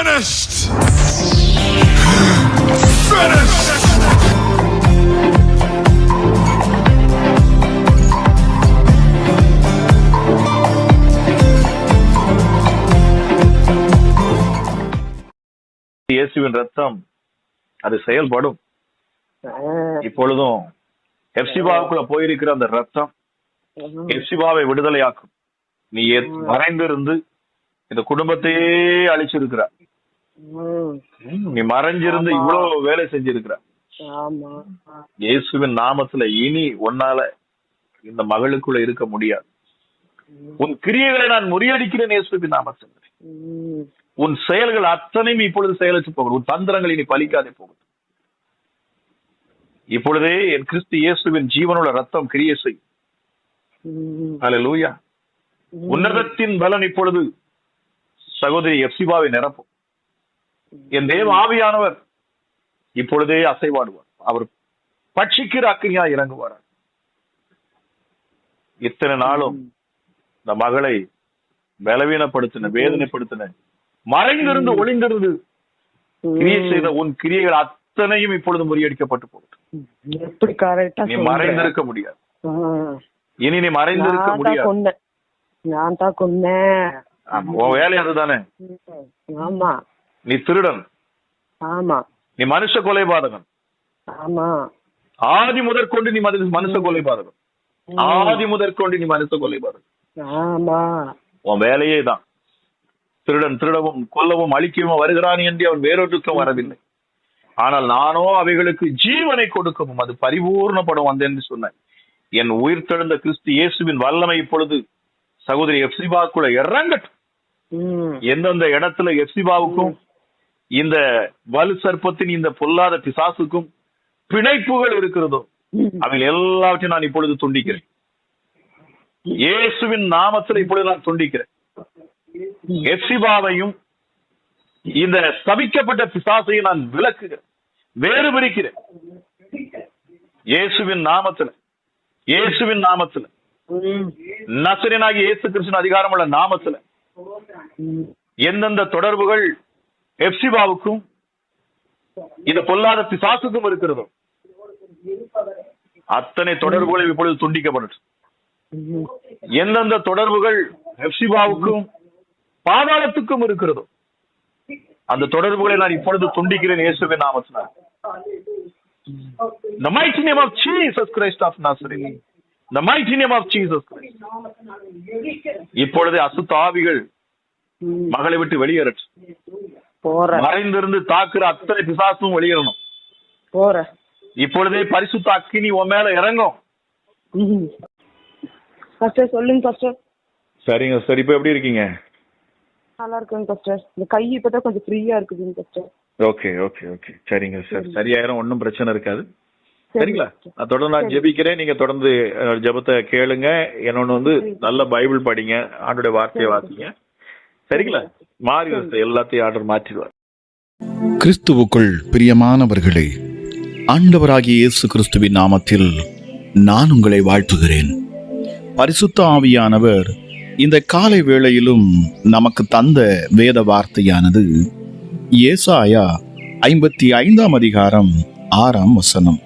finished. Finished. இயேசுவின் ரத்தம் அது செயல்படும். இப்பொழுதும் எப்சிபாவுக்குள்ள போயிருக்கிற அந்த ரத்தம் எப்சிபாவை விடுதலையாக்கும். நீ மறைந்திருந்து இந்த குடும்பத்தையே அழிச்சிருக்கிற, நீ மறைஞ்சிருந்து இவ்வளவு வேலை செஞ்சிருக்கிற. இயேசுவின் நாமத்துல இனி உன்னால இந்த மகளுக்குள்ள இருக்க முடியாது. உன் கிரியைகளை நான் முறியடிக்கிறேன் இயேசுவின் நாமத்தில். உன் செயல்கள் அத்தனையும் இப்பொழுது செயலற்று போகும். உன் தந்திரங்கள் இனி பலிக்காதே போகும். இப்பொழுதே என் கிறிஸ்து இயேசுவின் ஜீவனுள்ள ரத்தம் கிரியை செய்யும். அல்லேலூயா. உன்னதத்தின் பலன் இப்பொழுது சகோதரி எப்சிபாவை நிரப்பும். என் தேவ ஆவியானவர் இப்பொழுதே அசைவாடுவார். அவர் பட்சிக்கிற அக்கினியா இறங்குவார். இத்தனை நாளும் இந்த மகளை பலவீனப்படுத்தின, வேதனைப்படுத்தின, மறைந்திருந்து ஒளிந்திருந்து கிரியை செய்த உன் கிரியைகள் அத்தனையும் இப்பொழுது முறியடிக்கப்பட்டு போகுது. நீ மறைந்திருக்க முடியாது. இனி நீ மறைந்திருக்க முடியாது. நான் தான் கொன்னேன். உன் வேலை அதுதானே. ஆமா. நீ திருடன். ஆமா. நீ மனுஷ கொலைபாதகன். ஆமா. ஆதி முதற்கொண்டு நீ மனுஷ கொலைபாதகன். ஆதி முதற்கொண்டு நீ மனுஷ கொலைபாதகன். ஆமா. உன் வேலையே தான். திருடன் திருடவும் கொல்லவும் அழிக்கவும் வருகிறான் என்று அவன் வேறொன்றுக்கும் வரவில்லை. ஆனால் நானோ அவைகளுக்கு ஜீவனை கொடுக்கவும் அது பரிபூர்ணப்படும் வந்தேன் என்று சொன்னேன். என் உயிர் தெழுந்த கிறிஸ்து இயேசுவின் வல்லமை இப்பொழுது சகோதரி எப்சிபாவுக்குள்ள இறங்கட்டும். எந்தெந்த இடத்துல எப்சிபாவுக்கும் இந்த வலு சர்ப்பத்தின் இந்த பொல்லாத பிசாசுக்கும் பிணைப்புகள் இருக்கிறதோ அவைகள் எல்லாவற்றையும் நான் இப்பொழுது துண்டிக்கிறேன். இயேசுவின் நாமத்தில் இப்பொழுது நான் துண்டிக்கிறேன். எப்சிபாவையும் இந்த சபிக்கப்பட்ட பிசாசையும் நான் விலக்குகிறேன், வேறு பிரிக்கிறேன். இயேசுவின் நாமத்தில், இயேசுவின் நாமத்தில், நசரேயனாகிய இயேசு கிறிஸ்துவின் அதிகாரமுள்ள நாமத்தில் எந்தெந்த தொடர்புகள் எப்சிபாவுக்கும் இந்த பொல்லாத பிசாசுக்கும் இருக்கிறதோ அத்தனை தொடர்புகளும் இப்பொழுது துண்டிக்கப்படும். எந்தெந்த தொடர்புகள் எப்சிபாவுக்கும் பாதாளத்துக்கும் இருக்கிறதோ அந்த தொடர்புகளை நான் இப்பொழுது துண்டிக்கிறேன் இயேசுவின் நாமத்தினால். The mighty name of Jesus Christ of Nazareth. The mighty name of Jesus Christ. இப்பொழுது அசுத்த ஆவிகள் மகளை விட்டு வெளியேறட்டும். மறைந்திருந்து தாக்குற அத்தனை பிசாசும் வெளியேறணும். இப்பொழுதே பரிசுத்த அக்கினி உன் மேல இறங்கும். சொல்லுங்க பாஸ்டர். சரிங்க சார். இப்ப எப்படி இருக்கீங்க? நல்லா இருக்குங்க பாஸ்டர். இந்த கை இப்பதான் கொஞ்சம் ஃப்ரீயா இருக்குதுங்க பாஸ்டர். Okay okay okay. சரிங்க சார். சரியாயிரும், ஒன்றும் பிரச்சனை இருக்காது. சரிங்களா? நான் தொடர்ந்து நான் ஜெபிக்கிறேன். நீங்க தொடர்ந்து ஜெபத்தை கேளுங்க. என்னொன்னு நல்ல பைபிள் படிங்க, ஆண்டோட வார்த்தையை வாசிங்க. சரிங்களா? மாறி எல்லாத்தையும் ஆர்டர் மாற்றிடுவார். கிறிஸ்துவுக்குள் பிரியமானவர்களே, ஆண்டவராகிய இயேசு கிறிஸ்துவின் நாமத்தில் நான் உங்களை வாழ்த்துகிறேன். பரிசுத்த ஆவியானவர் இந்த காலை வேளையிலும் நமக்கு தந்த வேத வார்த்தையானது ஏசாயா 55 அதிகாரம் 6 வசனம்.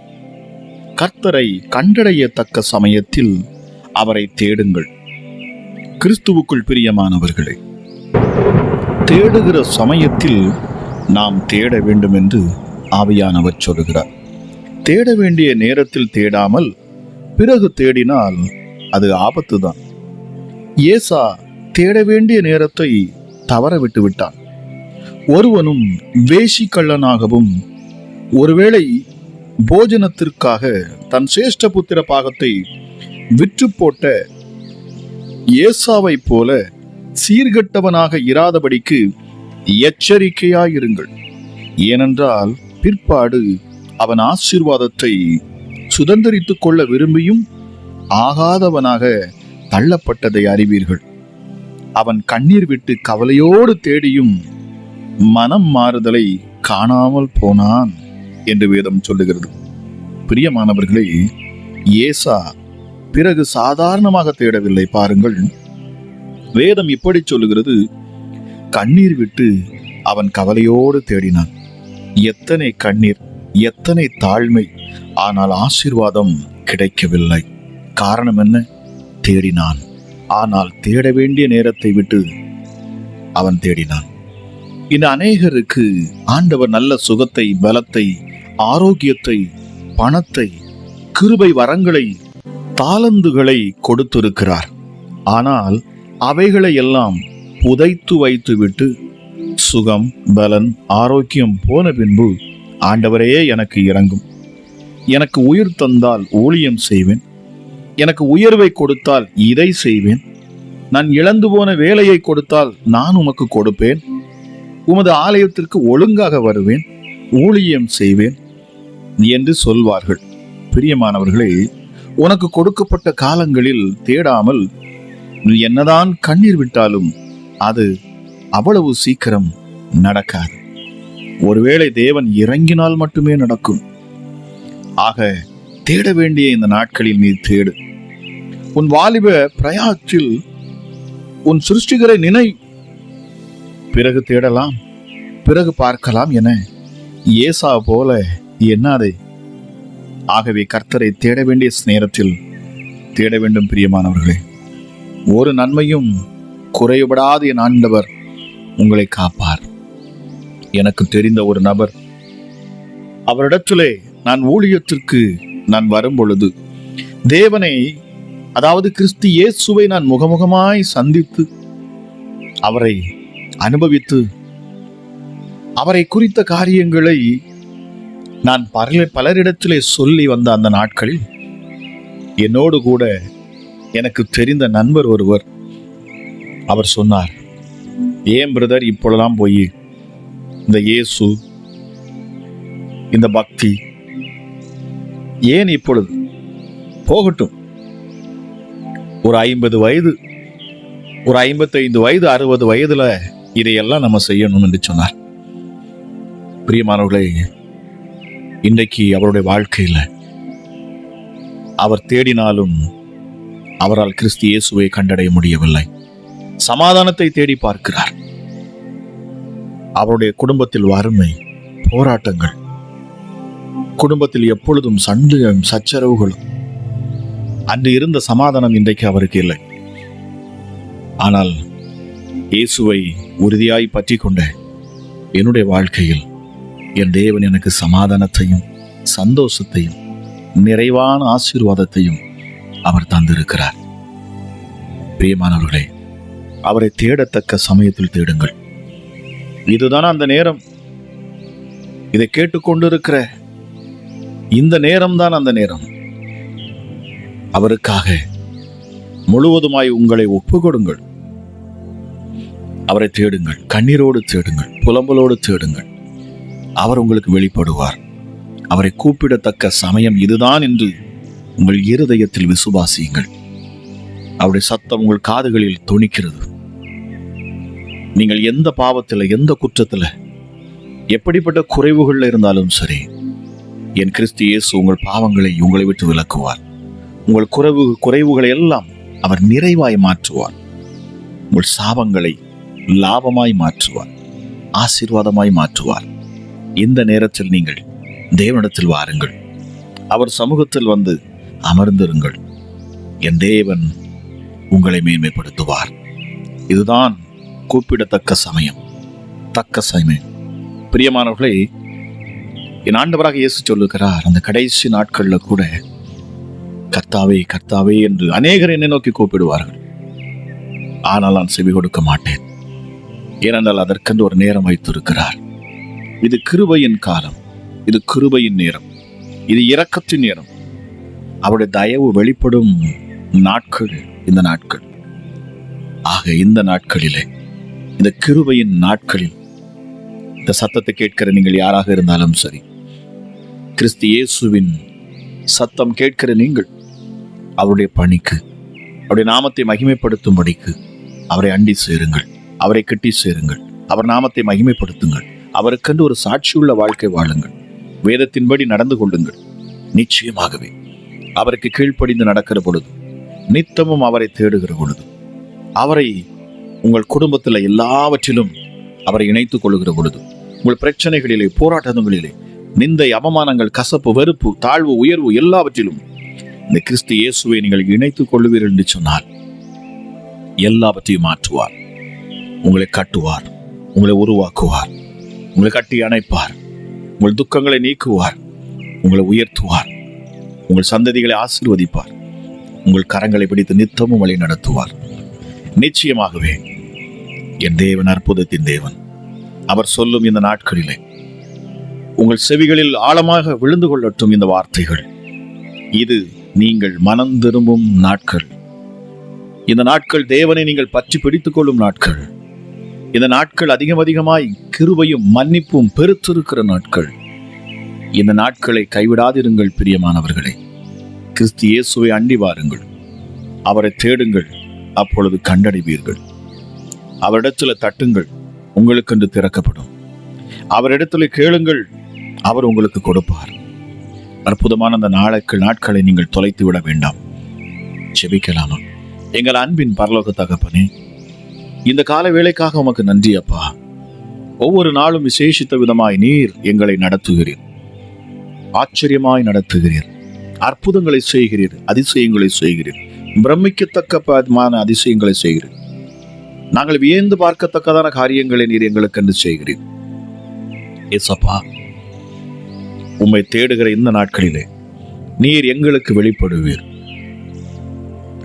கர்த்தரை கண்டடையத்தக்க சமயத்தில் அவரை தேடுங்கள். கிறிஸ்துவுக்குள் பிரியமானவர்களே, தேடுகிற சமயத்தில் நாம் தேட வேண்டும் என்று ஆவியானவர் சொல்கிறார். தேட வேண்டிய நேரத்தில் தேடாமல் பிறகு தேடினால் அது ஆபத்துதான். ஏசா தேட வேண்டிய நேரத்தை தவற விட்டு விட்டான். ஒருவனும் வேசி கள்ளனாகவும் ஒருவேளை போஜனத்திற்காக தன் சேஷ்ட புத்திர பாகத்தை விற்று போட்ட ஏசாவை போல சீர்கெட்டவனாக இராதபடிக்கு எச்சரிக்கையாயிருங்கள். ஏனென்றால் பிற்பாடு அவன் ஆசீர்வாதத்தை சுதந்திரித்துக் கொள்ள விரும்பியும் ஆகாதவனாக தள்ளப்பட்டதை அறிவீர்கள். அவன் கண்ணீர் விட்டு கவலையோடு தேடியும் மனம் மாறுதலை காணாமல் போனான் என்று வேதம் சொல்லுகிறது. பிரியமானவர்களே, ஏசா பிறகு சாதாரணமாக தேடவில்லை. பாருங்கள், வேதம் இப்படி சொல்லுகிறது, கண்ணீர் விட்டு அவன் கவலையோடு தேடினான். எத்தனை கண்ணீர், எத்தனை தாழ்மை, ஆனால் ஆசீர்வாதம் கிடைக்கவில்லை. காரணம் என்ன? தேடினான். ஆனால் தேட வேண்டிய நேரத்தை விட்டு அவன் தேடினான். இந்த அநேகருக்கு ஆண்டவர் நல்ல சுகத்தை, பலத்தை, ஆரோக்கியத்தை, பணத்தை, கிருபை வரங்களை, தாளந்துகளை கொடுத்திருக்கிறார். ஆனால் அவைகளை எல்லாம் புதைத்து வைத்துவிட்டு சுகம், பலன், ஆரோக்கியம் போன பின்பு, ஆண்டவரே எனக்கு இறங்கும், எனக்கு உயிர் தந்தால் ஊழியம் செய்வேன், எனக்கு உயர்வை கொடுத்தால் இதை செய்வேன், நான் இழந்து போன வேலையை கொடுத்தால் நான் உமக்கு கொடுப்பேன், உமது ஆலயத்திற்கு ஒழுங்காக வருவேன், ஊழியம் செய்வேன் என்று சொல்வார்கள். பிரியமானவர்களே, உனக்கு கொடுக்கப்பட்ட காலங்களில் தேடாமல் நீ என்னதான் கண்ணீர் விட்டாலும் அது அவ்வளவு சீக்கிரம் நடக்காது. ஒருவேளை தேவன் இறங்கினால் மட்டுமே நடக்கும். ஆக தேட வேண்டிய இந்த நாட்களில் நீ தேடு. உன் வாலிப பிரயாத்தில் உன் சிருஷ்டிகரை நினை, பிறகு தேடலாம், பிறகு பார்க்கலாம் என ஏசா போல எண்ணாதே. ஆகவே கர்த்தரை தேட வேண்டிய நேரத்தில் தேட வேண்டும். பிரியமானவர்களே, ஒரு நன்மையும் குறைபடாத என் ஆண்டவர் உங்களை காப்பார். எனக்கு தெரிந்த ஒரு நபர், அவரிடத்திலே நான் ஊழியத்திற்கு நான் வரும் பொழுது தேவனை, அதாவது கிறிஸ்து இயேசுவை நான் முகமுகமாய் சந்தித்து அவரை அனுபவித்து அவரை குறித்த காரியங்களை நான் பலரிடத்திலே சொல்லி வந்த அந்த நாட்களில் என்னோடு கூட எனக்கு தெரிந்த நண்பர் ஒருவர், அவர் சொன்னார், ஏன் பிரதர் இப்பொழுதெல்லாம் போய் இந்த இயேசு, இந்த பக்தி ஏன் இப்பொழுது? போகட்டும், ஒரு 50 வயது, ஒரு 55 வயது, 60 வயதுல இதையெல்லாம் நம்ம செய்யணும் என்று சொன்னார். பிரியமானவர்களே, இன்றைக்கு அவருடைய வாழ்க்கையில் அவர் தேடினாலும் அவரால் கிறிஸ்து இயேசுவை கண்டடைய முடியவில்லை. சமாதானத்தை தேடி பார்க்கிறார். அவருடைய குடும்பத்தில் வறுமை, போராட்டங்கள், குடும்பத்தில் எப்பொழுதும் சண்டையும் சச்சரவுகளும். அன்று இருந்த சமாதானம் இன்றைக்கு அவருக்கு இல்லை. ஆனால் இயேசுவை உறுதியாய் பற்றி கொண்ட என்னுடைய வாழ்க்கையில் என் தேவன் எனக்கு சமாதானத்தையும் சந்தோஷத்தையும் நிறைவான ஆசீர்வாதத்தையும் அவர் தந்திருக்கிறார். பிரியமானவர்களே, அவரை தேடத்தக்க சமயத்தில் தேடுங்கள். இதுதான் அந்த நேரம். இதை கேட்டுக்கொண்டிருக்கிற இந்த நேரம்தான் அந்த நேரம். அவருக்காக முழுவதுமாய் உங்களை ஒப்பு கொடுங்கள். அவரை தேடுங்கள், கண்ணீரோடு தேடுங்கள், புலம்பலோடு தேடுங்கள். அவர் உங்களுக்கு வெளிப்படுவார். அவரை கூப்பிடத்தக்க சமயம் இதுதான் என்று உங்கள் இருதயத்தில் விசுவாசியுங்கள். அவருடைய சத்தம் உங்கள் காதுகளில் தொனிக்கிறது. நீங்கள் எந்த பாவத்தில், எந்த குற்றத்தில், எப்படிப்பட்ட குறைவுகளில் இருந்தாலும் சரி, என் கிறிஸ்து இயேசு உங்கள் பாவங்களை உங்களை விட்டு விலக்குவார். உங்கள் குறைவுகளை எல்லாம் அவர் நிறைவாய் மாற்றுவார். உங்கள் சாபங்களை லாபமாய் மாற்றுவார், ஆசீர்வாதமாய் மாற்றுவார். இந்த நேரத்தில் நீங்கள் தேவனிடத்தில் வாருங்கள். அவர் சமூகத்தில் வந்து அமர்ந்திருங்கள். என் தேவன் உங்களை மேன்மைப்படுத்துவார். இதுதான் கூப்பிடத்தக்க சமயம், தக்க சமயம். பிரியமானவர்களே, என் ஆண்டவராக இயேசு சொல்லுகிறார், அந்த கடைசி நாட்களில் கூட கர்த்தாவே கர்த்தாவே என்று அநேகர் என்னை நோக்கி கூப்பிடுவார்கள். ஆனால் நான் செவி கொடுக்க மாட்டேன். ஏனென்றால் அதற்கென்று ஒரு நேரம் வைத்திருக்கிறார். இது கிருபையின் காலம், இது கிருபையின் நேரம், இது இரக்கத்தின் நேரம். அவருடைய தயவு வெளிப்படும் நாட்கள் இந்த நாட்கள். ஆக இந்த நாட்களிலே, இந்த கிருபையின் நாட்களில் இந்த சத்தத்தை கேட்கிற நீங்கள் யாராக இருந்தாலும் சரி, கிறிஸ்து இயேசுவின் சத்தம் கேட்கிற நீங்கள் அவருடைய பணிக்கு, அவருடைய நாமத்தை மகிமைப்படுத்தும்படிக்கு அவரை அண்டி சேருங்கள், அவரை கட்டி சேருங்கள், அவர் நாமத்தை மகிமைப்படுத்துங்கள். அவருக்கென்று ஒரு சாட்சியுள்ள வாழ்க்கை வாழுங்கள். வேதத்தின்படி நடந்து கொள்ளுங்கள். நிச்சயமாகவே அவருக்கு கீழ்ப்படிந்து நடக்கிற பொழுது, நித்தமும் அவரை தேடுகிற பொழுது, அவரை உங்கள் குடும்பத்தில் எல்லாவற்றிலும் அவரை இணைத்துக் கொள்ளுகிற பொழுது உங்கள் பிரச்சனைகளிலே, போராட்டங்களிலே, நிந்தை, அவமானங்கள், கசப்பு, வெறுப்பு, தாழ்வு, உயர்வு எல்லாவற்றிலும் இந்த கிறிஸ்து இயேசுவை நீங்கள் இணைத்துக் கொள்ளுவீர்கள் என்று சொன்னால் எல்லாவற்றையும் மாற்றுவார். உங்களை கட்டுவார், உங்களை உருவாக்குவார், உங்களை கட்டி அணைப்பார், உங்கள் துக்கங்களை நீக்குவார், உங்களை உயர்த்துவார், உங்கள் சந்ததிகளை ஆசீர்வதிப்பார், உங்கள் கரங்களை பிடித்து நித்தமும் வழி நடத்துவார். நிச்சயமாகவே என் தேவன் அற்புதத்தின் தேவன். அவர் சொல்லும் இந்த நாட்களிலே உங்கள் செவிகளில் ஆழமாக விழுந்து கொள்ளட்டும் இந்த வார்த்தைகள். இது நீங்கள் மனம் திரும்பும் நாட்கள். இந்த நாட்கள் தேவனை நீங்கள் பற்றி பிடித்துக் கொள்ளும் நாட்கள். இந்த நாட்கள் அதிகமாய் கிருபையும் மன்னிப்பும் பெருத்திருக்கிற நாட்கள். இந்த நாட்களை கைவிடாதிருங்கள் பிரியமானவர்களே. கிறிஸ்து இயேசுவை அண்டி வாருங்கள், அவரை தேடுங்கள், அப்பொழுது கண்டடைவீர்கள். அவரிடத்தில் தட்டுங்கள், உங்களுக்கென்று திறக்கப்படும். அவரிடத்தில் கேளுங்கள், அவர் உங்களுக்கு கொடுப்பார். அற்புதமான அந்த நாட்களை நீங்கள் தொலைத்து விட வேண்டாம். ஜெபிக்கலாமா? எங்கள் அன்பின் பரலோக தகப்பனே, இந்த கால வேளைக்காக உமக்கு நன்றி அப்பா. ஒவ்வொரு நாளும் விசேஷித்த விதமாய் நீர் எங்களை நடத்துகிறீர், ஆச்சரியமாய் நடத்துகிறீர், அற்புதங்களை செய்கிறீர், அதிசயங்களை செய்கிறீர், பிரமிக்கத்தக்கமான அதிசயங்களை செய்கிறீர். நாங்கள் வியந்து பார்க்கத்தக்கதான காரியங்களை நீர் எங்களுக்கு என்று செய்கிறீர். ஏசப்பா, உம்மை தேடுகிற இந்த நாட்களிலே நீர் எங்களுக்கு வெளிப்படுவீர்.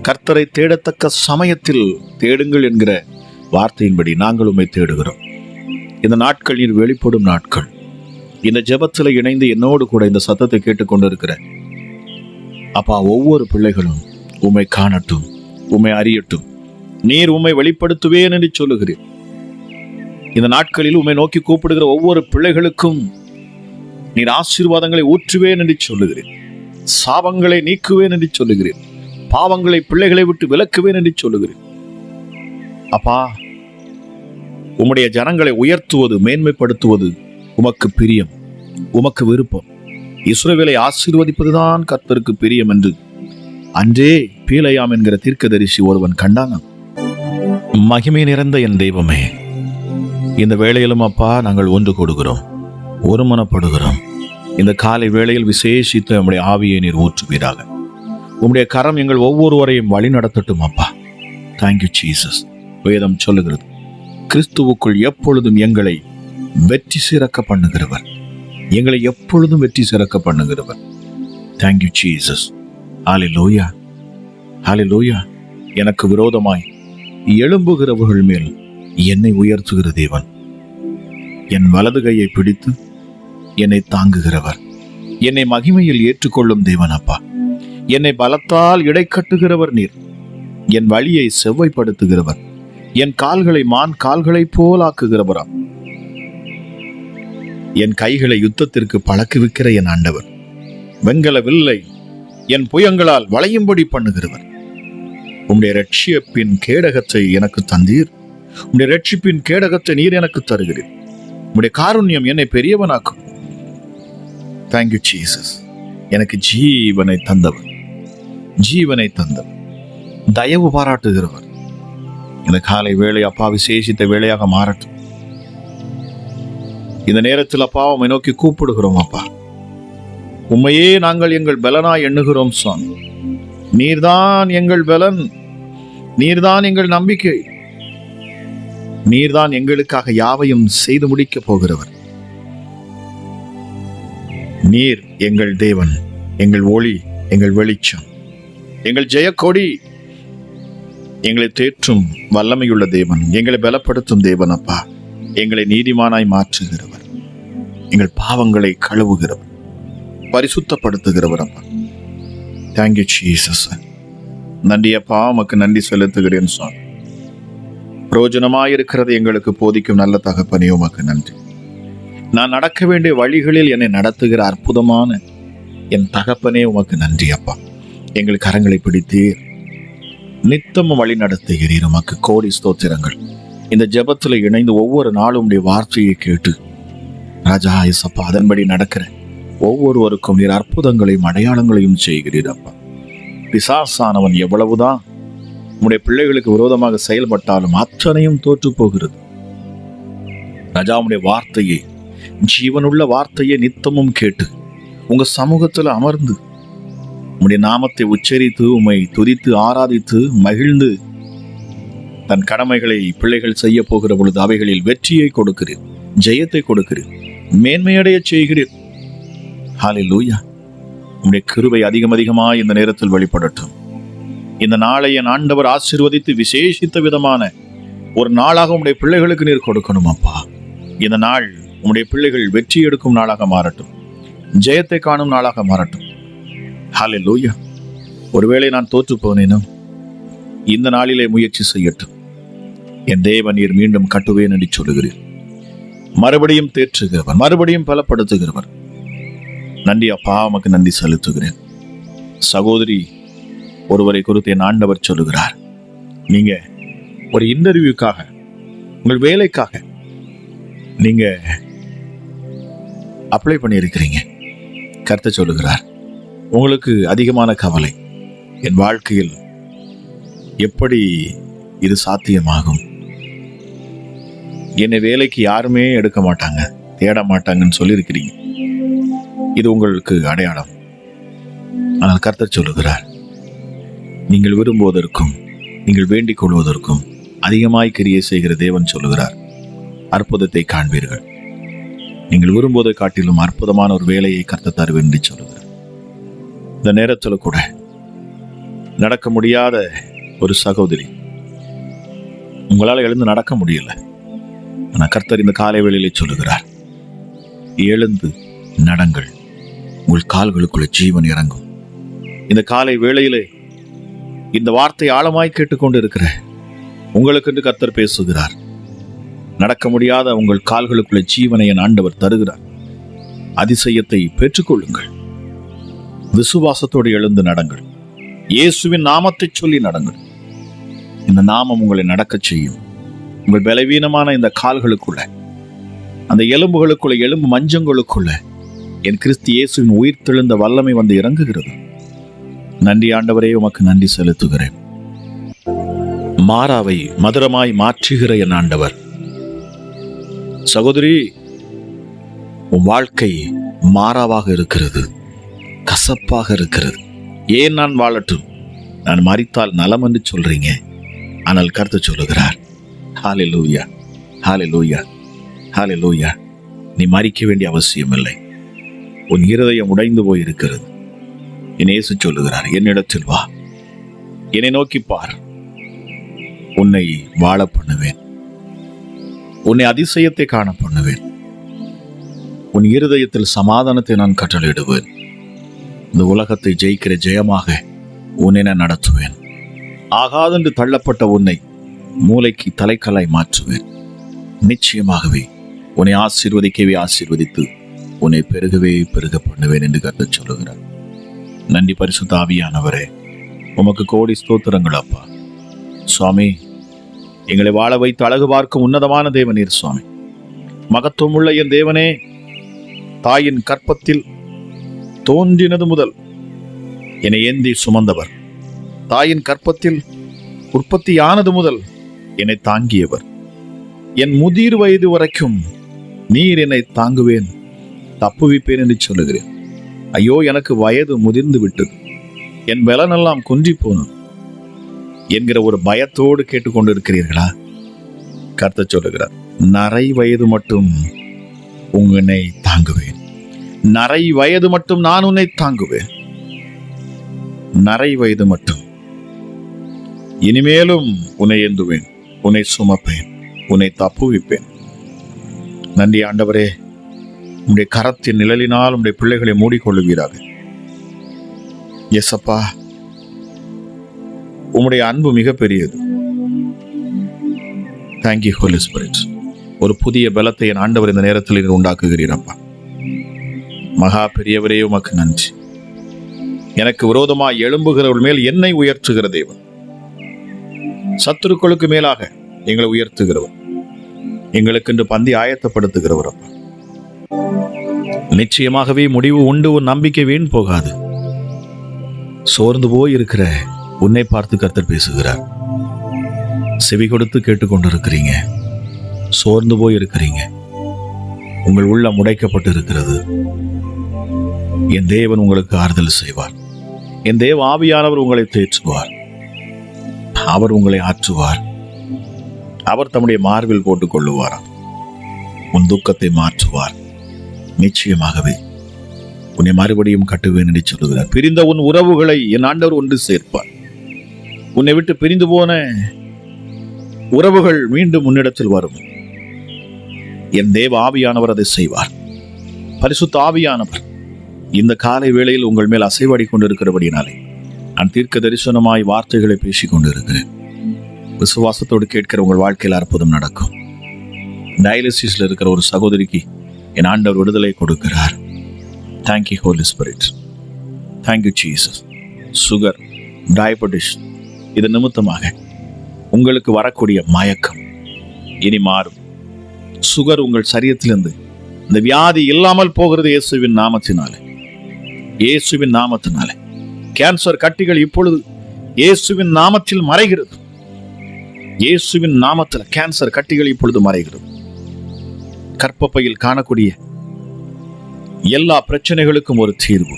கர்த்தரை தேடத்தக்க சமயத்தில் தேடுங்கள் என்கிற வார்த்தையின்படி நாங்கள் உம்மை தேடுகிறோம். இந்த நாட்கள் நீர் வெளிப்படும் நாட்கள். இந்த ஜெபத்தில் இணைந்து என்னோடு கூட இந்த சத்தத்தை கேட்டுக்கொண்டிருக்கிற அப்பா, ஒவ்வொரு பிள்ளைகளும் உம்மை காணட்டும், உம்மை அறியட்டும். நீர் உம்மை வெளிப்படுத்துவேன் என்று சொல்லுகிறீர். இந்த நாட்களில் உம்மை நோக்கி கூப்பிடுகிற ஒவ்வொரு பிள்ளைகளுக்கும் நீர் ஆசீர்வாதங்களை ஊற்றுவேன் என்று சொல்லுகிறீர். சாபங்களை நீக்குவேன் என்று சொல்லுகிறீர். பாவங்களை பிள்ளைகளை விட்டு விலக்குவேன் என்று சொல்லுகிறீர். அப்பா, உம்முடைய ஜனங்களை உயர்த்துவது, மேன்மைப்படுத்துவது உமக்கு பிரியம், உமக்கு விருப்பம். இஸ்ரவேலை ஆசீர்வதிப்பதுதான் கர்த்தருக்கு பிரியம் என்று அன்றே பீலையாம் என்கிற தீர்க்கதரிசி ஒருவன் கண்டானாம். மகிமை நிறைந்த என் தெய்வமே, இந்த வேளையிலும் அப்பா நாங்கள் ஒன்று கூடுகிறோம், ஒருமனப்படுகிறோம். இந்த காலை வேளையில் விசேஷித்து நம்முடைய ஆவியை நீர் ஊற்றுவீராக. உம்முடைய கரம் எங்கள் ஒவ்வொருவரையும் வழி நடத்தட்டும் அப்பா. Thank you Jesus. வேதம் சொல்லுகிறது, கிறிஸ்துவுக்குள் எப்பொழுதும் எங்களை வெற்றி சிறக்க பண்ணுகிறவர், எங்களை எப்பொழுதும் வெற்றி சிறக்க பண்ணுகிறவர். Thank you Jesus. Hallelujah, hallelujah. எனக்கு விரோதமாய் எழும்புகிறவர்கள் மேல் என்னை உயர்த்துகிற தேவன், என் வலது கையை பிடித்து என்னை தாங்குகிறவர், என்னை மகிமையில் ஏற்றுக்கொள்ளும் தேவன் அப்பா. என்னை பலத்தால் இடை கட்டுகிறவர் நீர், என் வழியை செவ்வைப்படுத்துகிறவர், என் கால்களை மான் கால்களைப் போல் ஆக்குகிறவராம், என் கைகளை யுத்தத்திற்கு பழக்குவிக்கிற என் ஆண்டவர், வெண்கல வில்லை என் புயங்களால் வளையும்படி பண்ணுகிறவர். உம்முடைய ரட்சிப்பின் கேடகத்தை எனக்கு தந்தீர், உம்முடைய ரட்சிப்பின் கேடகத்தை நீர் எனக்கு தருகிறீர். உம்முடைய காருண்யம் என்னை பெரியவனாக்கும். Thank you Jesus. எனக்கு ஜீவனை தந்தவர், ஜீவனை தந்தவர், தயவு பாராட்டுகிறவர். இந்த காலை வேளை அப்பா விசேஷித்த வேளையாக மாறட்டும். இந்த நேரத்தில் அப்பா உம்மை நோக்கி கூப்பிடுகிறோம் அப்பா. உம்மையே நாங்கள் எங்கள் பலனாய் எண்ணுகிறோம் சுவாமி. நீர்தான் எங்கள் பலன், நீர்தான் எங்கள் நம்பிக்கை, நீர்தான் எங்களுக்காக யாவையும் செய்து முடிக்கப் போகிறவர். நீர் எங்கள் தேவன், எங்கள் ஒளி, எங்கள் வெளிச்சம், எங்கள் ஜெயக்கொடி, எங்களை தேற்றும் வல்லமையுள்ள தேவன், எங்களை பலப்படுத்தும் தேவன் அப்பா. எங்களை நீதிமானாய் மாற்றுகிறவர், எங்கள் பாவங்களை கழுவுகிறவர், பரிசுத்தப்படுத்துகிறவர் அப்பா. Thank you Jesus. நன்றி அப்பா, உமக்கு நன்றி செலுத்துகிறேன் சுவாமி. பிரயோஜனமாயிருக்கிறது எங்களுக்கு போதிக்கும் நல்ல தகப்பனே, உமக்கு நன்றி. நான் நடக்க வேண்டிய வழிகளில் என்னை நடத்துகிற அற்புதமான என் தகப்பனே, உமக்கு நன்றி அப்பா. எங்கள் கரங்களை பிடித்தீர், நித்தமும் வழி நடத்துகிறீர். உமக்கு கோடி ஸ்தோத்திரங்கள். இந்த ஜெபத்தில் இணைந்து ஒவ்வொரு நாளும் உடைய வார்த்தையை கேட்டு ராஜா இயேசப்பா அதன்படி நடக்கிற ஒவ்வொருவருக்கும் நீர் அற்புதங்களையும் அடையாளங்களையும் செய்கிறீர் அப்பா. பிசாசானவன் எவ்வளவுதான் உம்முடைய பிள்ளைகளுக்கு விரோதமாக செயல்பட்டாலும் அத்தனையும் தோற்று போகிறது. ராஜாவுடைய வார்த்தையை, ஜீவனுள்ள வார்த்தையை நித்தமும் கேட்டு உங்க சமூகத்துல அமர்ந்து உம்முடைய நாமத்தை உச்சரித்து உம்மை துதித்து ஆராதித்து மகிழ்ந்து தன் கடமைகளை பிள்ளைகள் செய்ய போகிற பொழுது அவைகளில் வெற்றியை கொடுக்கிறீர், ஜெயத்தை கொடுக்கிறீர், மேன்மையடைய செய்கிறீர். ஹல்லேலூயா. உம்முடைய கிருபை அதிகமாய் இந்த நேரத்தில் வெளிப்படட்டும். இந்த நாளை என் ஆண்டவர் ஆசீர்வதித்து விசேஷித்த விதமான ஒரு நாளாக உம்முடைய பிள்ளைகளுக்கு நீர் கொடுக்கணும் அப்பா. இந்த நாள் உம்முடைய பிள்ளைகள் வெற்றி எடுக்கும் நாளாக மாறட்டும், ஜெயத்தை காணும் நாளாக மாறட்டும். ஹல்லேலூயா. ஒருவேளை நான் தோற்று போனேனும் இந்த நாளிலே முயற்சி செய்யட்டும். என் தேவன் நீர் மீண்டும் கட்டுவேன் என்று சொல்லுகிறீர். மறுபடியும் தேற்றுகிறவர், மறுபடியும் பலப்படுத்துகிறவர். நன்றி அப்பா, உமக்கு நன்றி செலுத்துகிறேன். சகோதரி ஒருவரை குறித்து என் ஆண்டவர் சொல்லுகிறார், நீங்க ஒரு இன்டர்வியூக்காக, உங்கள் வேலைக்காக நீங்க அப்ளை பண்ணியிருக்கிறீங்க. கர்த்தர் சொல்லுகிறார், உங்களுக்கு அதிகமான கவலை, என் வாழ்க்கையில் எப்படி இது சாத்தியமாகும், என்னை வேலைக்கு யாருமே எடுக்க மாட்டாங்க, தேட மாட்டாங்கன்னு சொல்லியிருக்கிறீங்க. இது உங்களுக்கு அடையாளம். ஆனால் கர்த்தர் சொல்லுகிறார், நீங்கள் விரும்புவதற்கும் நீங்கள் வேண்டிக் கொள்வதற்கும் அதிகமாய் கிரியை செய்கிற தேவன் சொல்லுகிறார், அற்புதத்தை காண்பீர்கள். நீங்கள் விரும்புவதை காட்டிலும் அற்புதமான ஒரு வேலையை கர்த்தர் தருவேன் என்று சொல்லுகிறார். இந்த நேரத்தில் கூட நடக்க முடியாத ஒரு சகோதரி, உங்களால் எழுந்து நடக்க முடியல, ஆனால் கர்த்தர் இந்த காலை வேளையிலே சொல்லுகிறார், எழுந்து நடங்கள், உங்கள் கால்களுக்குள்ள ஜீவன் இறங்கும். இந்த காலை வேளையிலே இந்த வார்த்தை ஆழமாய் கேட்டுக்கொண்டு இருக்கிற உங்களுக்கு என்று கர்த்தர் பேசுகிறார். நடக்க முடியாத உங்கள் கால்களுக்குள்ள ஜீவனை என் ஆண்டவர் தருகிறார். அதிசயத்தை பெற்றுக்கொள்ளுங்கள். விசுவாசத்தோடு எழுந்து நடங்கள். இயேசுவின் நாமத்தை சொல்லி நடங்கள். இந்த நாமம் உங்களை நடக்க செய்யும். உங்கள் பலவீனமான இந்த கால்களுக்குள்ள, அந்த எலும்புகளுக்குள்ள, எலும்பு மஞ்சங்களுக்குள்ள என் கிறிஸ்து இயேசுவின் உயிர் தெழுந்த வல்லமை வந்து இறங்குகிறது. நன்றி ஆண்டவரே, உமக்கு நன்றி செலுத்துகிறேன். மாறாவை மதுரமாய் மாற்றுகிற என் ஆண்டவர். சகோதரி, உன் வாழ்க்கை மாறாவாக இருக்கிறது, கசப்பாக இருக்கிறது. ஏன் நான் வாழட்டும், நான் மரித்தால் நலம் என்று சொல்றீங்க. ஆனால் கர்த்தர் சொல்லுகிறார், ஹல்லேலூயா, ஹல்லேலூயா, ஹல்லேலூயா. நீ மரிக்க வேண்டிய அவசியம் இல்லை. உன் இருதயம் உடைந்து போயிருக்கிறது. என் இயேசு சொல்லுகிறார், என்னிடத்தில் வா, என்னை நோக்கி பார், உன்னை வாழ பண்ணுவேன், உன்னை அதிசயத்தை காண பண்ணுவேன், உன் இருதயத்தில் சமாதானத்தை நான் கட்டளையிடுவேன். இந்த உலகத்தை ஜெயிக்கிற ஜெயமாக உன்னை நான் நடத்துவேன். ஆகாதென்று தள்ளப்பட்ட உன்னை மூளைக்கு தலைக்கல்லாய் மாற்றுவேன். நிச்சயமாகவே உன்னை ஆசீர்வதிக்கவே ஆசீர்வதித்து உன்னை பெருகவே பெருக பண்ணுவேன் என்று கர்த்தர் சொல்லுகிறார். நன்றி பரிசுத்த ஆவியானவரே, உமக்கு கோடி ஸ்தோத்திரங்கள் அப்பா. சுவாமி, எங்களை வாழ வைத்து அழகு பார்க்கும் உன்னதமான தேவனீர் சுவாமி. மகத்துவமுள்ள என் தேவனே, தாயின் கற்பத்தில் தோன்றினது முதல் என்னை ஏந்தி சுமந்தவர், தாயின் கற்பத்தில் உற்பத்தியானது முதல் என்னை தாங்கியவர், என் முதிர் வயது வரைக்கும் நீர் என்னை தாங்குவேன், தப்புவிப்பேன் என்று சொல்லுகிறேன். ஐயோ, எனக்கு வயது முதிர்ந்து விட்டது, என் பலனெல்லாம் குன்றி போனது என்கிற ஒரு பயத்தோடு கேட்டுக்கொண்டு இருக்கிறீர்களா? கர்த்தர் சொல்லுகிறார், நரை வயது மட்டும் உன்னை தாங்குவேன், நரை வயது மட்டும் நான் உன்னை தாங்குவேன், நரை வயது மட்டும். இனிமேலும் உன்னை ஏந்துவேன், உன்னை சுமப்பேன், உன்னை தப்புவிப்பேன். நன்றி ஆண்டவரே, உம்முடைய கரத்தின் நிழலினால் உம்முடைய பிள்ளைகளை மூடிக்கொள்ளுவீராக. எஸ் அப்பா, உம்முடைய அன்பு மிக பெரியது. Thank you holy spirit. ஒரு புதிய பலத்தை என் ஆண்டவர் இந்த நேரத்தில் உண்டாக்குகிறீரப்பா. மகா பெரியவரே, உமக்கு நன்றி. எனக்கு விரோதமாய் எழும்புகிறவர்கள் மேல் என்னை உயர்த்துகிற தேவன், சத்துருக்களுக்கு மேலாக எங்களை உயர்த்துகிறவர், எங்களுக்கென்று பந்தி ஆயத்தப்படுத்துகிறவர் அப்பா. நிச்சயமாகவே முடிவு உண்டு, உன் நம்பிக்கை வீண் போகாது. சோர்ந்து போய் இருக்கிற உன்னை பார்த்து கர்த்தர் பேசுகிறார். செவி கொடுத்து கேட்டுக்கொண்டிருக்கிறீங்க, சோர்ந்து போய் இருக்கிறீங்க, உங்கள் உள்ளம் உடைக்கப்பட்டு இருக்கிறது, என் தேவன் உங்களுக்கு ஆறுதல் செய்வார். என் தேவ ஆவியானவர் உங்களை தேற்றுவார். அவர் உங்களை ஆற்றுவார். அவர் தம்முடைய மார்பில் போட்டுக் கொள்ளுவார். உன் துக்கத்தை மாற்றுவார். நிச்சயமாகவே உன்னை மறுபடியும் கட்டுவேன் என்று சொல்லுகிறார். பிரிந்த உன் உறவுகளை என் ஆண்டவர் ஒன்று சேர்ப்பார். உன்னை விட்டு பிரிந்து போன உறவுகள் மீண்டும் உன்னிடத்தில் வரும். என் தேவ ஆவியானவர் அதை செய்வார். பரிசுத்த ஆவியானவர் இந்த காலை வேளையில் உங்கள் மேல் அசைவாடி கொண்டிருக்கிறபடினாலே நான் தீர்க்க தரிசனமாய் வார்த்தைகளை பேசிக் கொண்டிருக்கிறேன். விசுவாசத்தோடு கேட்கிற உங்கள் வாழ்க்கையில் அற்புதம் நடக்கும். டயாலிசிஸ்ல இருக்கிற ஒரு சகோதரிக்கு என் ஆண்டவர் விடுதலை கொடுக்கிறார். Thank you holy spirit. Thank you Jesus. Sugar, diabetes இது நிமித்தமாக உங்களுக்கு வரக்கூடிய மயக்கம் இனி மாறும். சுகர் உங்கள் சரீரத்திலிருந்து இந்த வியாதி இல்லாமல் போகிறது இயேசுவின் நாமத்தினாலே. இயேசுவின் நாமத்தினாலே கேன்சர் கட்டிகள் இப்பொழுது இயேசுவின் நாமத்தில் மறைகிறது. இயேசுவின் நாமத்தில் கேன்சர் கட்டிகள் இப்பொழுது மறைகிறது. கர்ப்பப்பையில் காணக்கூடிய எல்லா பிரச்சனைகளுக்கும் ஒரு தீர்வு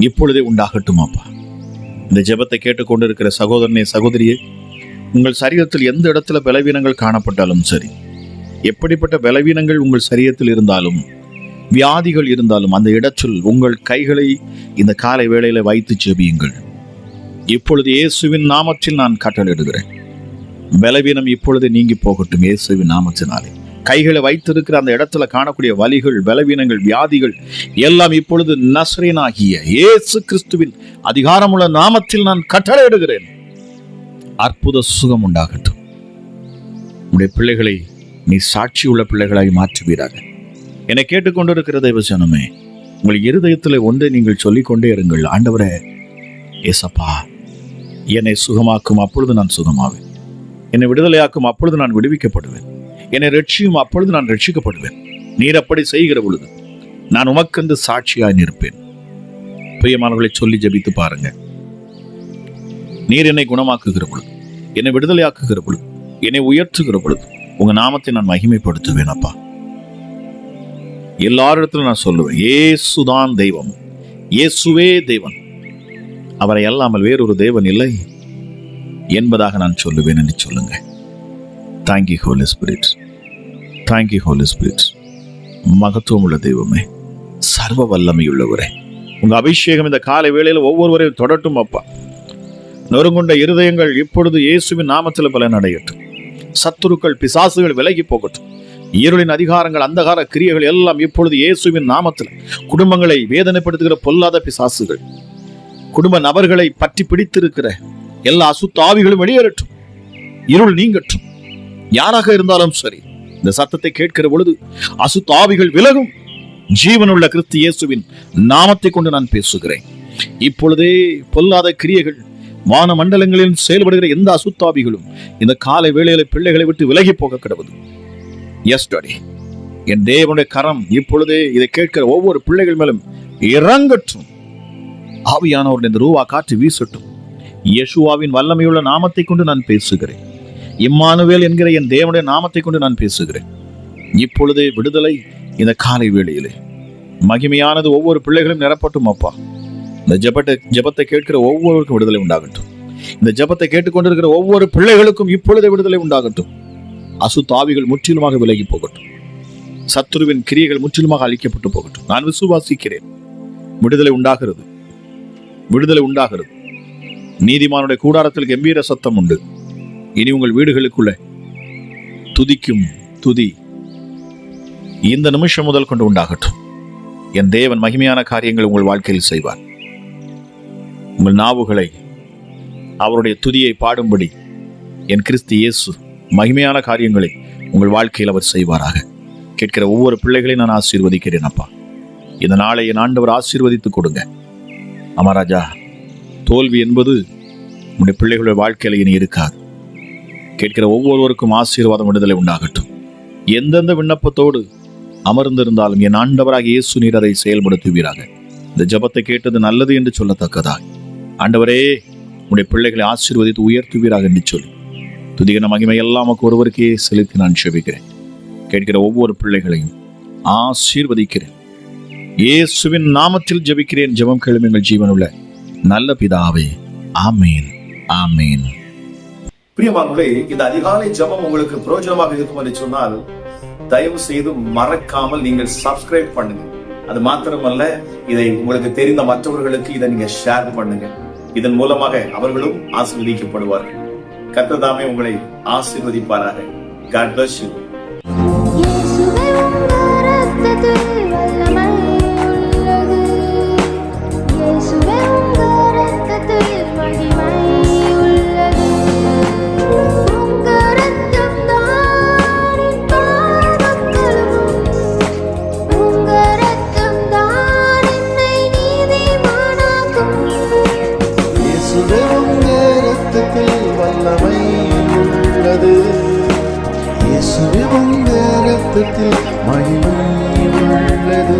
இப்பொழுதே உண்டாகட்டும் அப்பா. இந்த ஜெபத்தை கேட்டுக்கொண்டிருக்கிற சகோதரனே, சகோதரியே, உங்கள் சரீரத்தில் எந்த இடத்துல பலவீனங்கள் காணப்பட்டாலும் சரி, எப்படிப்பட்ட பலவீனங்கள் உங்கள் சரீரத்தில் இருந்தாலும், வியாதிகள் இருந்தாலும், அந்த இடத்தில் உங்கள் கைகளை இந்த காலை வேளையில வைத்து ஜெபியுங்கள். இப்பொழுது இயேசுவின் நாமத்தில் நான் கட்டளையிடுகிறேன். பலவீனம் இப்பொழுது நீங்கி போகட்டும் இயேசுவின் நாமத்தினாலே. கைகளை வைத்திருக்கிற அந்த இடத்துல காணக்கூடிய வலிகள், பலவீனங்கள், வியாதிகள் எல்லாம் இப்பொழுது நசரேயனாகிய இயேசு கிறிஸ்துவின் அதிகாரமுள்ள நாமத்தில் நான் கட்டளையிடுகிறேன். அற்புத சுகம் உண்டாகட்டும். உடைய பிள்ளைகளை நீ சாட்சி உள்ள பிள்ளைகளாய் மாற்றுவீராக. என்னை கேட்டுக்கொண்டிருக்கிற தேவஜனமே, உங்கள் இருதயத்தில் ஒன்றை நீங்கள் சொல்லிக்கொண்டே இருங்கள். ஆண்டவரே, ஏசப்பா, என்னை சுகமாக்கும், அப்பொழுது நான் சுகமாவேன். என்னை விடுதலையாக்கும், அப்பொழுது நான் விடுவிக்கப்படுவேன். என்னை ரட்சியும், அப்பொழுது நான் ரட்சிக்கப்படுவேன். நீர் அப்படி செய்கிற பொழுது நான் உமக்கென்று சாட்சியாய் நிற்பேன். பிரியமானவர்களை சொல்லி ஜெபித்து பாருங்க. நீர் என்னை குணமாக்குகிற பொழுது, என்னை விடுதலையாக்குகிற பொழுது, என்னை உயர்த்துகிற பொழுது உங்க நாமத்தை நான் மகிமைப்படுத்துவேன் அப்பா. எல்லாரிடத்திலும் நான் சொல்லுவேன், இயேசுதான் தெய்வம், இயேசுவே தேவன், அவரை அல்லாமல் வேறொரு தேவன் இல்லை என்பதாக நான் சொல்லுவேன் என்று சொல்லுங்க. Thank you holy spirit. Thank you holy spirit. மகத்துவம் உள்ள தெய்வமே, சர்வ வல்லமையுள்ளவரே, உங்க அபிஷேகம் இந்த காலை வேளையில் ஒவ்வொருவரையும் தொடட்டும் அப்பா. நொறுங்குண்ட இருதயங்கள் இப்பொழுது இயேசுவின் நாமத்தில் பலன் அடையட்டும். சத்துருக்கள், பிசாசுகள் விலகி போகட்டும். இருளின் அதிகாரங்கள், அந்தகார கிரியைகள் எல்லாம் இப்பொழுது இயேசுவின் நாமத்தில், குடும்பங்களை வேதனைப்படுத்துகிற பொல்லாத பிசாசுகள், குடும்ப நபர்களை பற்றி பிடித்திருக்கிற எல்லா அசுத்த ஆவிகளும் வெளியேறட்டும். இருள் நீங்கட்டும். யாராக இருந்தாலும் சரி, இந்த சத்தத்தை கேட்கிற பொழுது அசுத்த ஆவிகள் விலகும். ஜீவனுள்ள கிறிஸ்து இயேசுவின் நாமத்தை கொண்டு நான் பேசுகிறேன். இப்பொழுதே பொல்லாத கிரியைகள், வான மண்டலங்களில் செயல்படுகிற எந்த அசுத்தாவிகளும் இந்த காலை வேளையில பிள்ளைகளை விட்டு விலகி போக கிடவது. எஸ் டாடி, என் தேவனுடைய கரம் இப்பொழுதே இதை கேட்கிற ஒவ்வொரு பிள்ளைகள் மேலும் இறங்கட்டும். ஆவியானவருடைய இந்த ரூவா காற்று வீசட்டும். யேசுவாவின் வல்லமையுள்ள நாமத்தை கொண்டு நான் பேசுகிறேன். இம்மானுவேல் என்கிற என் தேவனுடைய நாமத்தை கொண்டு நான் பேசுகிறேன். இப்பொழுதே விடுதலை இந்த காலை வேளையிலே மகிமையானது ஒவ்வொரு பிள்ளைகளும் நிரப்பட்டும் அப்பா. இந்த ஜெபத்தை கேட்கிற ஒவ்வொருவருக்கும் விடுதலை உண்டாகட்டும். இந்த ஜெபத்தை கேட்டுக்கொண்டிருக்கிற ஒவ்வொரு பிள்ளைகளுக்கும் இப்பொழுதே விடுதலை உண்டாகட்டும். அசுத்தாவிகள் முற்றிலுமாக விலகி போகட்டும். சத்துருவின் கிரியைகள் முற்றிலுமாக அழிக்கப்பட்டு போகட்டும். நான் விசுவாசிக்கிறேன், விடுதலை உண்டாகிறது, விடுதலை உண்டாகிறது. நீதிமானுடைய கூடாரத்தில் கம்பீர சத்தம் உண்டு. இனி உங்கள் வீடுகளுக்குள்ள துதிக்கும் துதி இந்த நிமிஷம் முதல் கொண்டு உண்டாகட்டும். என் தேவன் மகிமையான காரியங்கள் உங்கள் வாழ்க்கையில் செய்வார். உங்கள் நாவுகளை அவருடைய துதியை பாடும்படி என் கிறிஸ்து இயேசு மகிமையான காரியங்களை உங்கள் வாழ்க்கையில் அவர் செய்வாராக. கேட்கிற ஒவ்வொரு பிள்ளைகளையும் நான் ஆசீர்வதிக்கிறேன் அப்பா. இந்த நாளை என் ஆண்டவர் ஆசீர்வதித்து கொடுங்க. அமராஜா, தோல்வி என்பது உங்களுடைய பிள்ளைகளுடைய வாழ்க்கையில் இனி இருக்காது. கேட்கிற ஒவ்வொருவருக்கும் ஆசீர்வாதம், விடுதலை உண்டாகட்டும். எந்தெந்த விண்ணப்பத்தோடு அமர்ந்திருந்தாலும் என் ஆண்டவராக இயேசு நீர் அதை செயல்படுத்துவீராக. இந்த ஜெபத்தை கேட்டது நல்லது என்று சொல்லத்தக்கதா ஆண்டவரே, உங்களுடைய பிள்ளைகளை ஆசீர்வதித்து உயர்த்துவீராக என்று சொல்லி துதிகன மகிமை எல்லாம் ஒருவருக்கே செலுத்தி நான் செபிக்கிறேன். கேட்கிற ஒவ்வொரு பிள்ளைகளையும் ஆசீர்வதிக்கிறேன். இயேசுவின் நாமத்தில் ஜெபிக்கிறேன். ஜெபம் கேளும் எங்கள் ஜீவனுள்ள நல்ல பிதாவே. ஆமீன், ஆமீன். பிரியமானவர்களே, இந்த அதிகாலை ஜெபம் உங்களுக்கு பிரயோஜனமாக இருக்கும் என்று சொன்னால் தயவு செய்து மறக்காமல் நீங்கள் சப்ஸ்கிரைப் பண்ணுங்க. அது மாத்திரமல்ல, இதை உங்களுக்கு தெரிந்த மற்றவர்களுக்கு இதை நீங்க ஷேர் பண்ணுங்க. இதன் மூலமாக அவர்களும் ஆசீர்வதிக்கப்படுவார்கள். கர்த்தர் தாமே உங்களை ஆசீர்வதிப்பாராக. God bless you. இயேசுவே உங்கள் இரத்தத்தில் வல்லமை உள்ளது. இயேசுவே உங்கள் இரத்தத்தில் மகிமை உள்ளது. உங்கள் இரத்தம் தான் என் பாவம் கழுவும். உங்கள் இரத்தம் தான் என்னை நீதிமானாக்கும். இயேசுவே உங்கள் இரத்தத்தில் வல்லமை உள்ளது. இயேசுவே உங்கள் இரத்தத்தில் மகிமை உள்ளது.